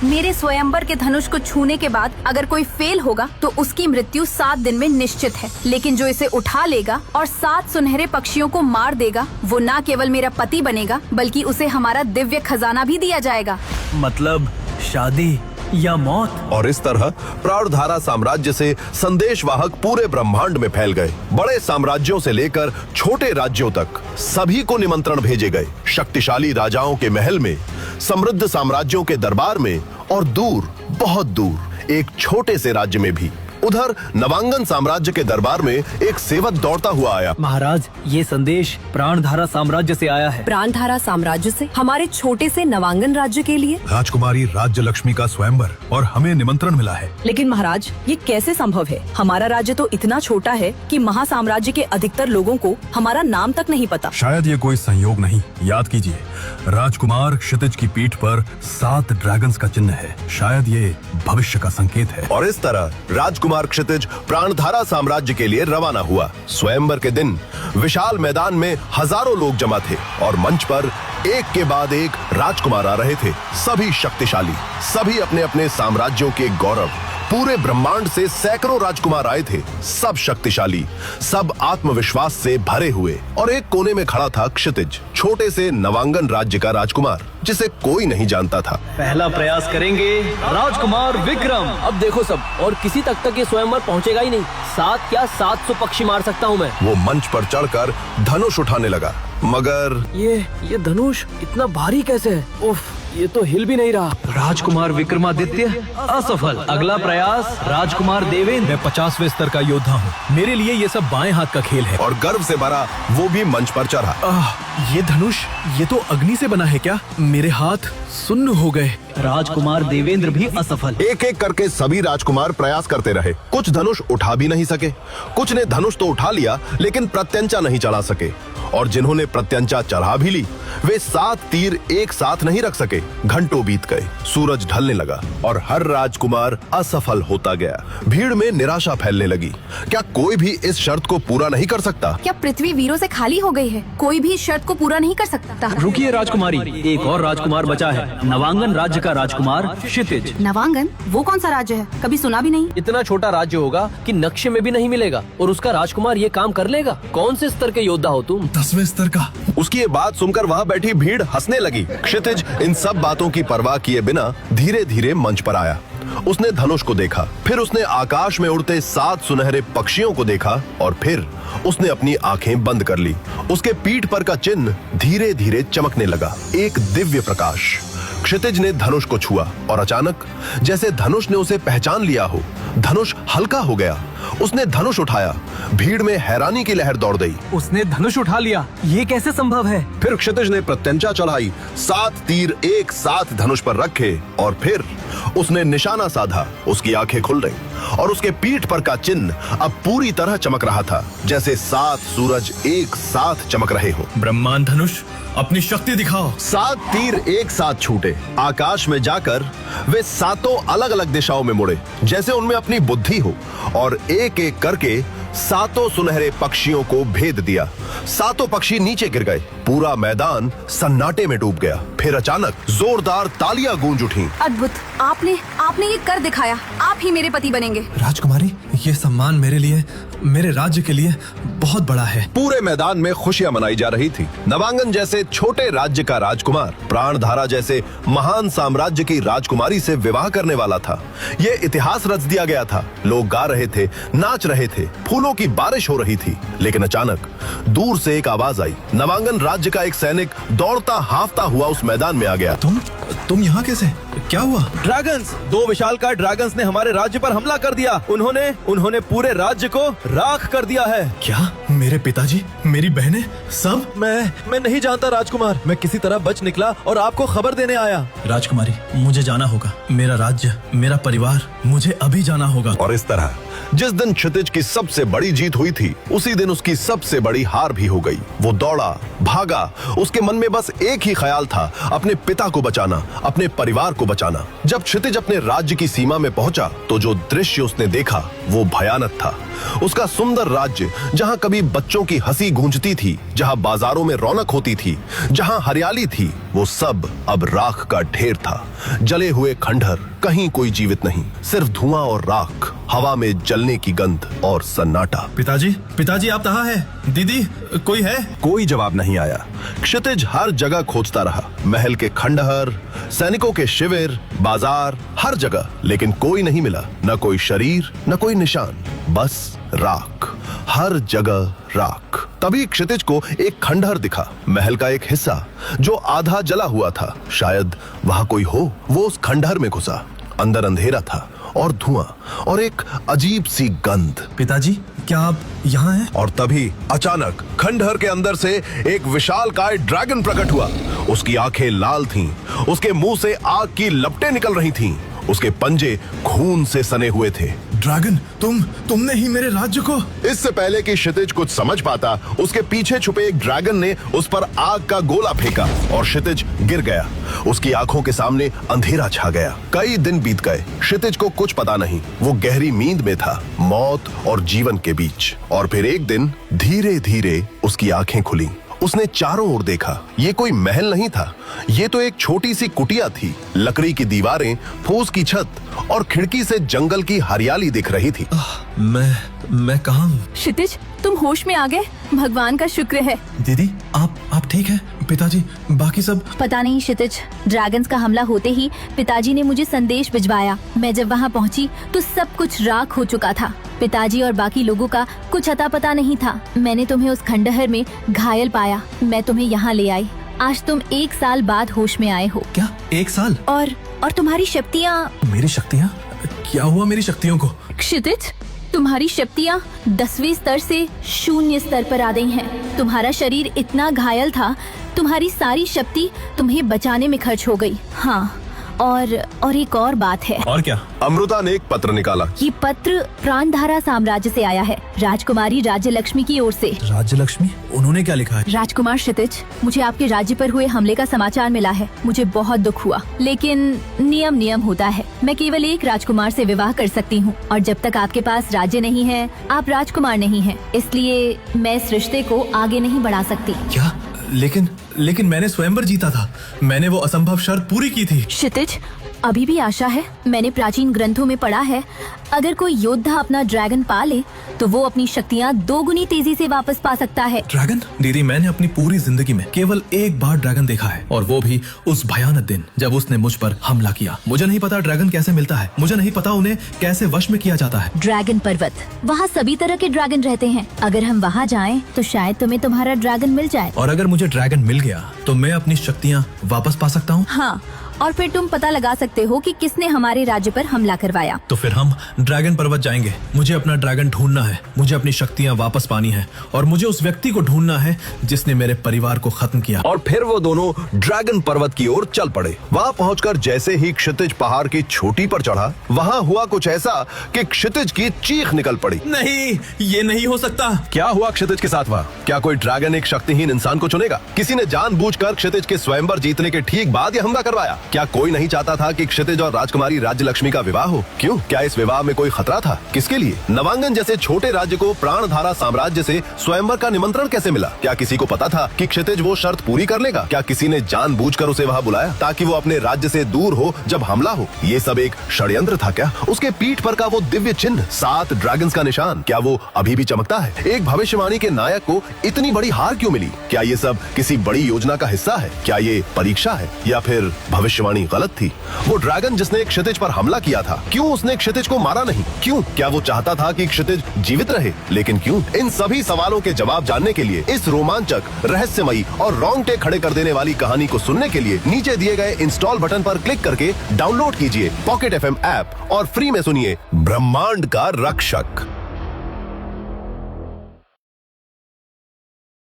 मेरे स्वयंवर के धनुष को छूने के बाद अगर कोई फेल होगा तो उसकी मृत्यु 7 दिन में निश्चित है, लेकिन जो इसे उठा लेगा और 7 सुनहरे पक्षियों को मार देगा वो न केवल मेरा पति बनेगा बल्कि उसे हमारा दिव्य खजाना भी दिया जाएगा। मतलब शादी या मौत। और इस तरह प्राणधारा साम्राज्य से संदेशवाहक पूरे ब्रह्मांड में फैल गए। बड़े साम्राज्यों से लेकर छोटे राज्यों तक सभी को निमंत्रण भेजे गए। शक्तिशाली राजाओं के महल में, समृद्ध साम्राज्यों के दरबार में और दूर, बहुत दूर एक छोटे से राज्य में भी। उधर नवांगन साम्राज्य के दरबार में एक सेवक दौड़ता हुआ आया। महाराज, ये संदेश प्राणधारा साम्राज्य से आया है। प्राणधारा साम्राज्य से हमारे छोटे से नवांगन राज्य के लिए? राजकुमारी राज्य लक्ष्मी का स्वयंवर और हमें निमंत्रण मिला है। लेकिन महाराज, ये कैसे संभव है? हमारा राज्य तो इतना छोटा है कि महासाम्राज्य के अधिकतर लोगों को हमारा नाम तक नहीं पता। शायद ये कोई संयोग नहीं। याद कीजिए, राजकुमार क्षितिज की पीठ पर 7 ड्रैगन्स का चिन्ह है। शायद ये भविष्य का संकेत है। और इस तरह राजकुमार क्षितिज प्राणधारा साम्राज्य के लिए रवाना हुआ। स्वयंवर के दिन विशाल मैदान में हजारों लोग जमा थे और मंच पर एक के बाद एक राजकुमार आ रहे थे। सभी शक्तिशाली, सभी अपने अपने साम्राज्यों के गौरव। पूरे ब्रह्मांड से सैकड़ों राजकुमार आए थे, सब शक्तिशाली, सब आत्मविश्वास से भरे हुए। और एक कोने में खड़ा था क्षितिज, छोटे से नवांगन राज्य का राजकुमार, जिसे कोई नहीं जानता था। पहला प्रयास करेंगे राजकुमार विक्रम। अब देखो सब, और किसी तक ये स्वयंवर पहुंचेगा ही नहीं। 7 क्या 700 पक्षी मार सकता हूं मैं। वो मंच पर चढ़कर धनुष उठाने लगा, मगर ये धनुष इतना भारी कैसे है? उफ, ये तो हिल भी नहीं रहा। राजकुमार विक्रमादित्य असफल। अगला प्रयास राजकुमार देवेंद्र। मैं 50वें स्तर का योद्धा हूँ। मेरे लिए ये सब बाएं हाथ का खेल है। और गर्व से भरा वो भी मंच पर चढ़ा। ये धनुष, ये तो अग्नि से बना है क्या? मेरे हाथ सुन्न हो गए। राजकुमार देवेंद्र भी असफल। एक एक करके सभी राजकुमार प्रयास करते रहे। कुछ धनुष उठा भी नहीं सके, कुछ ने धनुष तो उठा लिया लेकिन प्रत्यंचा नहीं चढ़ा सके, और जिन्होंने प्रत्यंचा चढ़ा भी ली वे 7 तीर एक साथ नहीं रख सके। घंटों बीत गए, सूरज ढलने लगा और हर राजकुमार असफल होता गया। भीड़ में निराशा फैलने लगी। क्या कोई भी इस शर्त को पूरा नहीं कर सकता? क्या पृथ्वी वीरों से खाली हो गई है? कोई भी इस शर्त को पूरा नहीं कर सकता। रुकिए राजकुमारी, एक और राजकुमार बचा है, नवांगन राज्य का राजकुमार क्षितिज। नवांगन? वो कौन सा राज्य है? कभी सुना भी नहीं। इतना छोटा राज्य होगा कि नक्शे में भी नहीं मिलेगा, और उसका राजकुमार ये काम कर लेगा? कौन से स्तर के योद्धा हो तुम? 10वें स्तर का। उसकी ये बात सुनकर वहाँ बैठी भीड़ हंसने लगी। क्षितिज इन सब बातों की परवाह किए बिना धीरे धीरे मंच पर आया। उसने धनुष को देखा, फिर उसने आकाश में उड़ते 7 सुनहरे पक्षियों को देखा, और फिर उसने अपनी आंखें बंद कर ली। उसके पीठ पर का चिन्ह धीरे धीरे चमकने लगा, एक दिव्य प्रकाश। क्षितिज ने धनुष को छुआ और अचानक जैसे धनुष ने उसे पहचान लिया हो, धनुष हल्का हो गया। उसने धनुष उठाया। भीड़ में हैरानी की लहर दौड़ गई। उसने धनुष उठा लिया, ये कैसे संभव है? फिर क्षितिज ने प्रत्यंचा चढ़ाई, 7 तीर एक साथ धनुष पर रखे और फिर उसने निशाना साधा। उसकी आंखें खुल गईं और उसके पीठ पर का चिन्ह अब पूरी तरह चमक रहा था, जैसे 7 सूरज एक साथ चमक रहे हो। ब्रह्मांड धनुष, अपनी शक्ति दिखाओ। 7 तीर एक साथ छूटे। आकाश में जाकर वे 7 अलग अलग दिशाओं में मुड़े, जैसे उनमें अपनी बुद्धि हो, और एक एक करके 7 सुनहरे पक्षियों को भेद दिया। 7 पक्षी नीचे गिर गए। पूरा मैदान सन्नाटे में डूब गया। फिर अचानक जोरदार तालियां गूंज उठी। अद्भुत, आपने ये कर दिखाया। आप ही मेरे पति बनेंगे। राजकुमारी, ये सम्मान मेरे लिए, मेरे राज्य के लिए बहुत बड़ा है। पूरे मैदान में खुशियां मनाई जा रही थी। नवांगन जैसे छोटे राज्य का राजकुमार प्राणधारा जैसे महान साम्राज्य की राजकुमारी से विवाह करने वाला था। ये इतिहास रच दिया गया था। लोग गा रहे थे, नाच रहे थे, फूलों की बारिश हो रही थी। लेकिन अचानक दूर से एक आवाज आई। नवांगन राज्य का एक सैनिक दौड़ता हांफता हुआ उस मैदान में आ गया। तुम यहाँ कैसे? क्या हुआ? ड्रैगन्स, 2 विशालकाय ड्रैगन्स ने हमारे राज्य पर हमला कर दिया। उन्होंने पूरे राज्य को राख कर दिया है। क्या? मेरे पिताजी, मेरी बहनें, सब? मैं नहीं जानता राजकुमार। मैं किसी तरह बच निकला और आपको खबर देने आया। राजकुमारी, मुझे जाना होगा। मेरा राज्य, मेरा परिवार, मुझे अभी जाना होगा। और इस तरह जिस दिन क्षितिज की सबसे बड़ी जीत हुई थी, उसी दिन उसकी सबसे बड़ी हार भी हो गई। वो दौड़ा, भागा। उसके मन में बस एक ही ख्याल था, अपने पिता को बचाना, अपने परिवार को बचाना। बचाना। जब क्षितिज अपने राज्य की सीमा में पहुंचा तो जो दृश्य उसने देखा वो भयानक था। उसका सुंदर राज्य, जहां कभी बच्चों की हंसी गूंजती थी, जहां बाजारों में रौनक होती थी, जहां हरियाली थी, वो सब अब राख का ढेर था। जले हुए खंडहर, कहीं कोई जीवित नहीं, सिर्फ धुआं और राख, हवा में जलने की गंध और सन्नाटा। पिताजी, पिताजी आप कहाँ हैं? दीदी, कोई है? कोई जवाब नहीं आया। क्षितिज हर जगह खोजता रहा, महल के खंडहर, सैनिकों के शिविर, बाजार, हर जगह, लेकिन कोई नहीं मिला। न कोई शरीर, न कोई निशान, बस राख, हर जगह राख। तभी क्षितिज को एक खंडहर दिखा, महल का एक हिस्सा जो आधा जला हुआ था। शायद वहां कोई हो। वो उस खंडहर में घुसा। अंदर अंधेरा था और धुआं और एक अजीब सी गंध। पिताजी, क्या आप यहाँ हैं? और तभी अचानक खंडहर के अंदर से एक विशालकाय ड्रैगन प्रकट हुआ। उसकी आंखें लाल थीं, उसके मुंह से आग की लपटें निकल रही थीं, उसके पंजे खून से सने हुए थे। ड्रैगन, तुमने ही मेरे राज्य को। इससे पहले कि क्षितिज कुछ समझ पाता, उसके पीछे छुपे एक ड्रैगन ने उस पर आग का गोला फेंका और क्षितिज गिर गया। उसकी आंखों के सामने अंधेरा छा गया। कई दिन बीत गए, क्षितिज को कुछ पता नहीं। वो गहरी नींद में था, मौत और जीवन के बीच। और फिर एक दिन धीरे धीरे उसकी आंखें खुली। उसने चारों ओर देखा। ये कोई महल नहीं था, ये तो एक छोटी सी कुटिया थी। लकड़ी की दीवारें, फूस की छत और खिड़की से जंगल की हरियाली दिख रही थी। मैं कहाँ हूँ? क्षितिज, तुम होश में आ गए, भगवान का शुक्र है। दीदी, आप ठीक हैं? पिताजी, बाकी सब? पता नहीं क्षितिज, ड्रैगन्स का हमला होते ही पिताजी ने मुझे संदेश भिजवाया। मैं जब वहाँ पहुँची तो सब कुछ राख हो चुका था। पिताजी और बाकी लोगों का कुछ अता पता नहीं था। मैंने तुम्हें उस खंडहर में घायल पाया, मैं तुम्हें यहाँ ले आई। आज तुम 1 साल बाद होश में आए हो। क्या 1 साल? और तुम्हारी शक्तियाँ। मेरी शक्तियाँ? क्या हुआ मेरी शक्तियों को? क्षितिज, तुम्हारी शक्तियाँ 10वें स्तर से 0 स्तर पर आ गई हैं। तुम्हारा शरीर इतना घायल था, तुम्हारी सारी शक्ति तुम्हें बचाने में खर्च हो गई। हाँ, और एक और बात है। और क्या? अमृता ने एक पत्र निकाला। ये पत्र प्राणधारा साम्राज्य से आया है, राजकुमारी राज्य लक्ष्मी की ओर से। राज्य लक्ष्मी? उन्होंने क्या लिखा है? राजकुमार क्षितिज, मुझे आपके राज्य पर हुए हमले का समाचार मिला है। मुझे बहुत दुख हुआ, लेकिन नियम होता है। मैं केवल एक राजकुमार से विवाह कर सकती हूँ, और जब तक आपके पास राज्य नहीं है, आप राजकुमार नहीं हैं। इसलिए मैं इस रिश्ते को आगे नहीं बढ़ा सकती। क्या? लेकिन मैंने स्वयंवर जीता था। मैंने वो असंभव शर्त पूरी की थी। क्षितिज, अभी भी आशा है। मैंने प्राचीन ग्रंथों में पढ़ा है, अगर कोई योद्धा अपना ड्रैगन पा ले तो वो अपनी शक्तियाँ 2 गुनी तेजी से वापस पा सकता है। ड्रैगन? दीदी, मैंने अपनी पूरी जिंदगी में केवल एक बार ड्रैगन देखा है, और वो भी उस भयानक दिन जब उसने मुझ पर हमला किया। मुझे नहीं पता ड्रैगन कैसे मिलता है, मुझे नहीं पता उन्हें कैसे वश में किया जाता है। ड्रैगन पर्वत, वहाँ सभी तरह के ड्रैगन रहते हैं। अगर हम वहाँ जाएं तो शायद तुम्हें तुम्हारा ड्रैगन मिल जाए। और अगर मुझे ड्रैगन मिल गया तो मैं अपनी शक्तियाँ वापस पा सकता हूँ? हाँ, और फिर तुम पता लगा सकते हो कि किसने हमारे राज्य पर हमला करवाया। तो फिर हम ड्रैगन पर्वत जाएंगे। मुझे अपना ड्रैगन ढूंढना है, मुझे अपनी शक्तियाँ वापस पानी है, और मुझे उस व्यक्ति को ढूंढना है जिसने मेरे परिवार को खत्म किया। और फिर वो दोनों ड्रैगन पर्वत की ओर चल पड़े। वहाँ पहुंचकर जैसे ही क्षितिज पहाड़ की चोटी पर चढ़ा, वहाँ हुआ कुछ ऐसा कि क्षितिज की चीख निकल पड़ी। नहीं, ये नहीं हो सकता। क्या हुआ क्षितिज के साथ? वहाँ क्या कोई ड्रैगन एक शक्तिहीन इंसान को चुनेगा? किसी ने जानबूझकर क्षितिज के स्वयंवर जीतने के ठीक बाद यह हमला करवाया। क्या कोई नहीं चाहता था कि क्षितिज और राजकुमारी राज्य लक्ष्मी का विवाह हो? क्यों? क्या इस विवाह में कोई खतरा था? किसके लिए? नवांगन जैसे छोटे राज्य को प्राणधारा साम्राज्य से स्वयंवर का निमंत्रण कैसे मिला? क्या किसी को पता था कि क्षितिज वो शर्त पूरी कर लेगा? क्या किसी ने जानबूझकर उसे वहाँ बुलाया ताकि वो अपने राज्य से दूर हो जब हमला हो? ये सब एक षड्यंत्र था क्या? उसके पीठ पर का वो दिव्य चिन्ह, 7 ड्रैगन्स का निशान, क्या वो अभी भी चमकता है? एक भविष्यवाणी के नायक को इतनी बड़ी हार क्यों मिली? क्या ये सब किसी बड़ी योजना का हिस्सा है? क्या ये परीक्षा है, या फिर भविष्यवाणी गलत थी? वो ड्रैगन जिसने क्षितिज पर हमला किया था, क्यों उसने क्षितिज को मारा नहीं? क्यों? क्या वो चाहता था कि क्षितिज जीवित रहे? लेकिन क्यों? इन सभी सवालों के जवाब जानने के लिए, इस रोमांचक, रहस्यमयी और रोंगटे खड़े कर देने वाली कहानी को सुनने के लिए नीचे दिए गए इंस्टॉल बटन पर क्लिक करके डाउनलोड कीजिए पॉकेट FM ऐप और फ्री में सुनिए ब्रह्मांड का रक्षक।